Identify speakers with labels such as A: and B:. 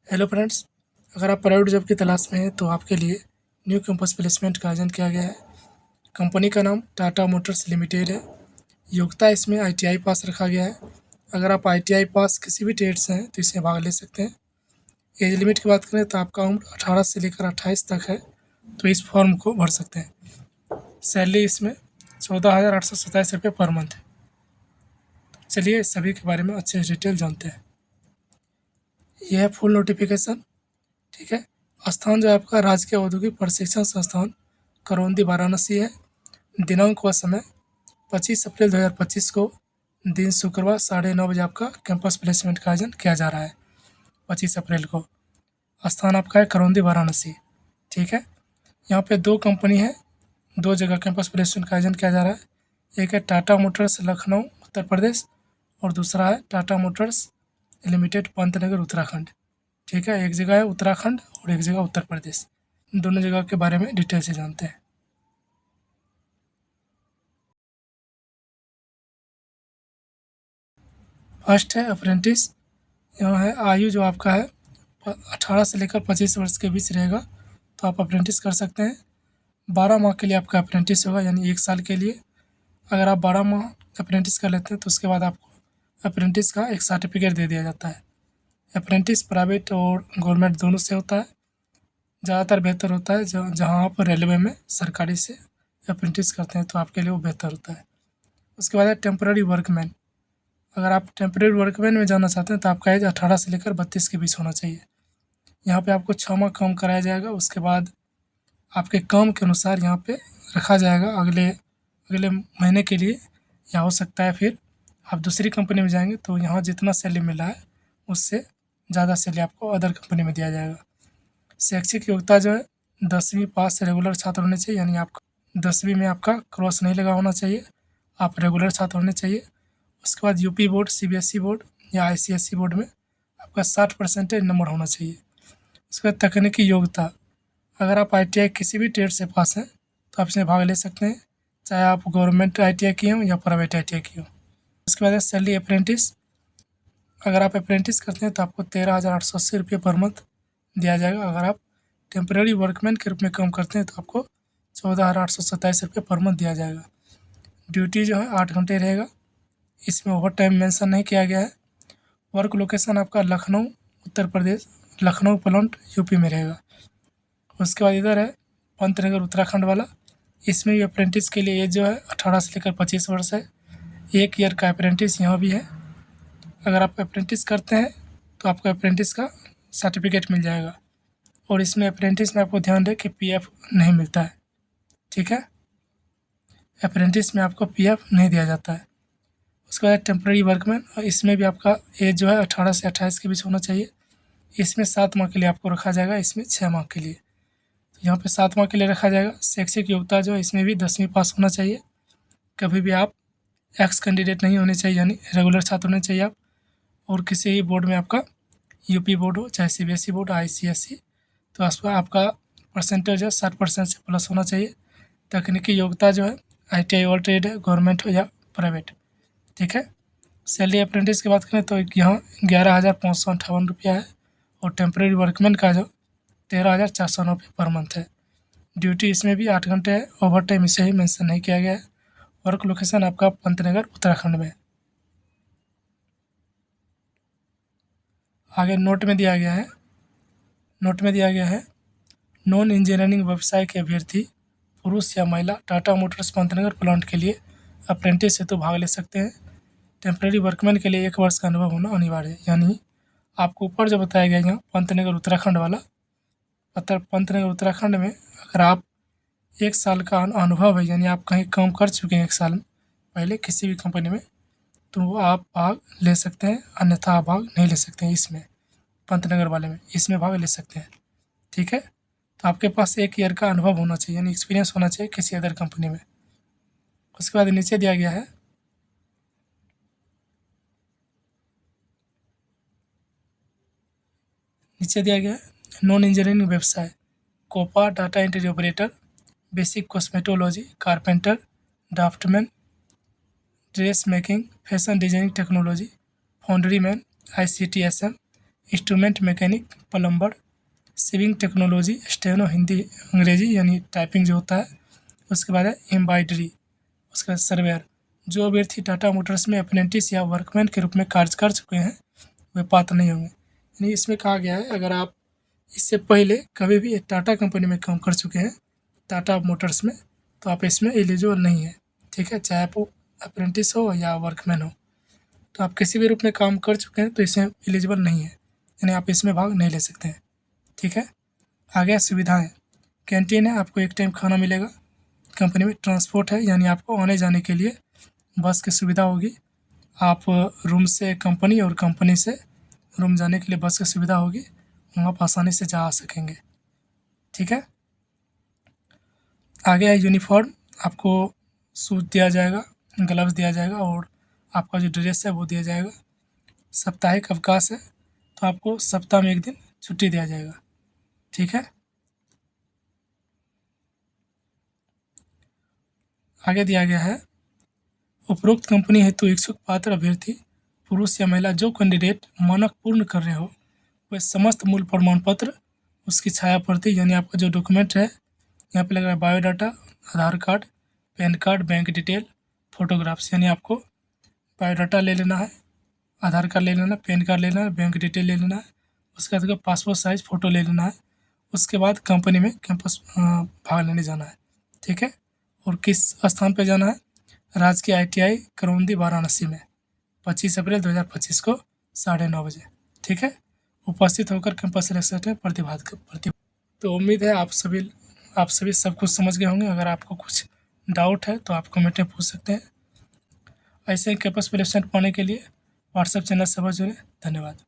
A: Hello friends, अगर आप private job की तलाश में हैं तो आपके लिए न्यू कैंपस प्लेसमेंट का आयोजन किया गया है। कंपनी का नाम टाटा मोटर्स लिमिटेड है। योग्यता इसमें आईटीआई पास रखा गया है। अगर आप आईटीआई पास किसी भी ट्रेड से हैं तो इसमें भाग ले सकते हैं। एज लिमिट की बात करें तो आपका उम्र 18 से लेकर 28 तक है, तो इस फॉर्म को भर सकते हैं। सैलरी इसमें 14,827 रुपये पर मंथ है। चलिए इस सभी के बारे में अच्छे से डिटेल जानते हैं। यह है फुल नोटिफिकेशन। ठीक है। स्थान जो है आपका राजकीय औद्योगिक प्रशिक्षण संस्थान करौंदी वाराणसी है। दिनांक व समय 25 अप्रैल 2025 को दिन शुक्रवार 9:30 बजे आपका कैंपस प्लेसमेंट का आयोजन किया जा रहा है। 25 अप्रैल को स्थान आपका है करौंदी वाराणसी। ठीक है। यहाँ पे दो कंपनी है, दो जगह कैंपस प्लेसमेंट का आयोजन किया जा रहा है। एक है टाटा मोटर्स लखनऊ उत्तर प्रदेश और दूसरा है टाटा मोटर्स लिमिटेड पंतनगर उत्तराखंड। ठीक है। एक जगह है उत्तराखंड और एक जगह उत्तर प्रदेश। दोनों जगह के बारे में डिटेल से जानते हैं। फर्स्ट है अप्रेंटिस। यहाँ है आयु जो आपका है 18 से लेकर 25 वर्ष के बीच रहेगा, तो आप अप्रेंटिस कर सकते हैं। 12 माह के लिए आपका अप्रेंटिस होगा, यानी 1 साल के लिए। अगर आप 12 माह अप्रेंटिस कर लेते हैं तो उसके बाद आपको अप्रेंटिस का एक सर्टिफिकेट दे दिया जाता है। अप्रेंटिस प्राइवेट और गवर्नमेंट दोनों से होता है। ज़्यादातर बेहतर होता है जहाँ आप रेलवे में सरकारी से अप्रेंटिस करते हैं, तो आपके लिए वो बेहतर होता है। उसके बाद है टेम्पररी वर्कमैन। अगर आप टेम्पररी वर्कमैन में जाना चाहते हैं तो आपका एज 18 से लेकर 32 के बीच होना चाहिए। यहाँ पे आपको 6 माह काम कराया जाएगा। उसके बाद आपके काम के अनुसार यहाँ पे रखा जाएगा अगले अगले महीने के लिए, या हो सकता है फिर आप दूसरी कंपनी में जाएंगे तो यहाँ जितना सैलरी मिला है उससे ज़्यादा सैलरी आपको अदर कंपनी में दिया जाएगा। शैक्षिक योग्यता जो है 10वीं पास से रेगुलर छात्र होने चाहिए, यानी आपका 10वीं में आपका क्रॉस नहीं लगा होना चाहिए, आप रेगुलर छात्र होने चाहिए। उसके बाद यूपी बोर्ड, सीबीएसई बोर्ड या आईसीएसई बोर्ड में आपका 60% नंबर होना चाहिए। उसके बाद तकनीकी योग्यता, अगर आप आईटीआई किसी भी ट्रेड से पास हैं तो आप इसमें भाग ले सकते हैं, चाहे आप गवर्नमेंट आईटीआई किए हों या प्राइवेट आईटीआई किए हों। उसके बाद है सैलरी अप्रेंटिस। अगर आप अप्रेंटिस करते हैं तो आपको 13,880 रुपये पर मंथ दिया जाएगा। अगर आप टेम्पररी वर्कमैन के रूप में काम करते हैं तो आपको 14,827 रुपये पर मंथ दिया जाएगा। ड्यूटी जो है 8 घंटे रहेगा। इसमें ओवर टाइम मेंशन नहीं किया गया है। वर्क लोकेशन आपका लखनऊ उत्तर प्रदेश, लखनऊ प्लांट यूपी में रहेगा। उसके बाद इधर है पंतनगर उत्तराखंड वाला। इसमें भी अप्रेंटिस के लिए एज जो है 18 से लेकर 25 वर्ष है। 1 ईयर का अप्रेंटिस यहाँ भी है। अगर आप अप्रेंटिस करते हैं तो आपको अप्रेंटिस का सर्टिफिकेट मिल जाएगा। और इसमें अप्रेंटिस में आपको ध्यान रहे कि पीएफ नहीं मिलता है। ठीक है। अप्रेंटिस में आपको पीएफ नहीं दिया जाता है। उसके बाद टेम्पररी वर्कमैन, और इसमें भी आपका एज जो है 18 से 28 के बीच होना चाहिए। इसमें 7 माह के लिए आपको रखा जाएगा, इसमें 6 माह के लिए। तो यहाँ पे 7 माह के लिए रखा जाएगा। शैक्षिक योग्यता जो है इसमें भी 10वीं पास होना चाहिए। कभी भी आप एक्स कैंडिडेट नहीं होने चाहिए, यानी रेगुलर छात्र होने चाहिए आप। और किसी भी बोर्ड में आपका यूपी बोर्ड हो, चाहे सीबीएसई बोर्ड, आईसीएसई, तो उस पर आपका परसेंटेज है 60% से प्लस होना चाहिए। तकनीकी योग्यता जो है आईटीआई और ट्रेड है, गवर्नमेंट हो या प्राइवेट। ठीक है। सैलरी अप्रेंटिस की बात करें तो यहाँ 11,558 रुपया है। और टेम्परेरी वर्कमैन का जो 13,409 रुपये पर मंथ है। ड्यूटी इसमें भी 8 घंटे है। ओवर टाइम इसे ही मेंशन नहीं किया गया है। वर्क लोकेशन आपका पंतनगर उत्तराखंड में है। आगे नोट में दिया गया है नॉन इंजीनियरिंग व्यवसाय के अभ्यर्थी पुरुष या महिला टाटा मोटर्स पंतनगर प्लांट के लिए अप्रेंटिस हेतु भाग ले सकते हैं। टेम्परेरी वर्कमैन के लिए 1 वर्ष का अनुभव होना अनिवार्य है। यानी आपको ऊपर जो बताया गया यहाँ पंतनगर उत्तराखंड वाला, पंतनगर उत्तराखंड में अगर आप 1 साल का अनुभव है, यानी आप कहीं काम कर चुके हैं 1 साल पहले किसी भी कंपनी में, तो आप भाग ले सकते हैं, अन्यथा आप भाग नहीं ले सकते हैं। इसमें पंतनगर वाले में इसमें भाग ले सकते हैं। ठीक है। तो आपके पास 1 ईयर का अनुभव होना चाहिए, यानी एक्सपीरियंस होना चाहिए किसी अदर कंपनी में। उसके बाद नीचे दिया गया है नॉन इंजीनियरिंग व्यवसाय, COPA, data entry operator, basic cosmetology, carpenter, draftsman, dress making, fashion designing technology, foundry man, ICTSM, instrument mechanic, plumber, sewing technology, steno Hindi अंग्रेजी यानी टाइपिंग जो होता है, उसके बाद है एम्ब्रॉयडरी, उसके बाद सर्वेयर। जो अभ्यर्थी टाटा मोटर्स में अप्रेंटिस या वर्कमैन के रूप में कार्य कर चुके हैं वे पात्र नहीं होंगे। यानी इसमें कहा गया है अगर आप इससे पहले कभी भी टाटा कंपनी में काम कर चुके हैं, टाटा मोटर्स में, तो आप इसमें एलिजिबल नहीं है। ठीक है, चाहे आप अप्रेंटिस हो या वर्कमैन हो, तो आप किसी भी रूप में काम कर चुके हैं तो इसमें एलिजिबल नहीं है, यानी आप इसमें भाग नहीं ले सकते हैं। ठीक है, आगे सुविधाएं। कैंटीन है, आपको एक टाइम खाना मिलेगा। कंपनी में ट्रांसपोर्ट है, यानी आपको आने जाने के लिए बस की सुविधा होगी। आप रूम से कंपनी और कंपनी से रूम जाने के लिए बस की सुविधा होगी, वहाँ आप आसानी से जा आ सकेंगे। ठीक है, आगे है यूनिफॉर्म। आपको शूज दिया जाएगा, ग्लव्स दिया जाएगा और आपका जो ड्रेस है वो दिया जाएगा। साप्ताहिक अवकाश है, तो आपको सप्ताह में एक दिन छुट्टी दिया जाएगा। ठीक है, आगे दिया गया है उपरोक्त कंपनी हेतु इच्छुक पात्र अभ्यर्थी पुरुष या महिला जो कैंडिडेट मानक पूर्ण कर रहे हो वे समस्त मूल प्रमाण पत्र, उसकी छाया प्रति यानी आपका जो डॉक्यूमेंट है, यहाँ पे लग रहा है biodata, Aadhaar card, PAN card, bank detail, photographs, यानी आपको बायोडाटा ले लेना है, आधार कार्ड ले लेना है, पैन कार्ड ले लेना है, बैंक डिटेल ले लेना है, उसके बाद पासपोर्ट साइज फ़ोटो ले लेना है। उसके बाद कंपनी में कैंपस भाग लेने जाना है। ठीक है, और किस स्थान पर जाना है? राजकीय ITI करौंदी वाराणसी में 25 अप्रैल 2025 को 9:30 बजे। ठीक है, उपस्थित होकर कैंपस सिलेक्शन में प्रतिभा। तो उम्मीद है आप सभी सब कुछ समझ गए होंगे। अगर आपको कुछ डाउट है तो आप कमेंट में पूछ सकते हैं। ऐसे ही कैंपस सिलेक्शन पाने के लिए व्हाट्सएप चैनल से जुड़े। धन्यवाद।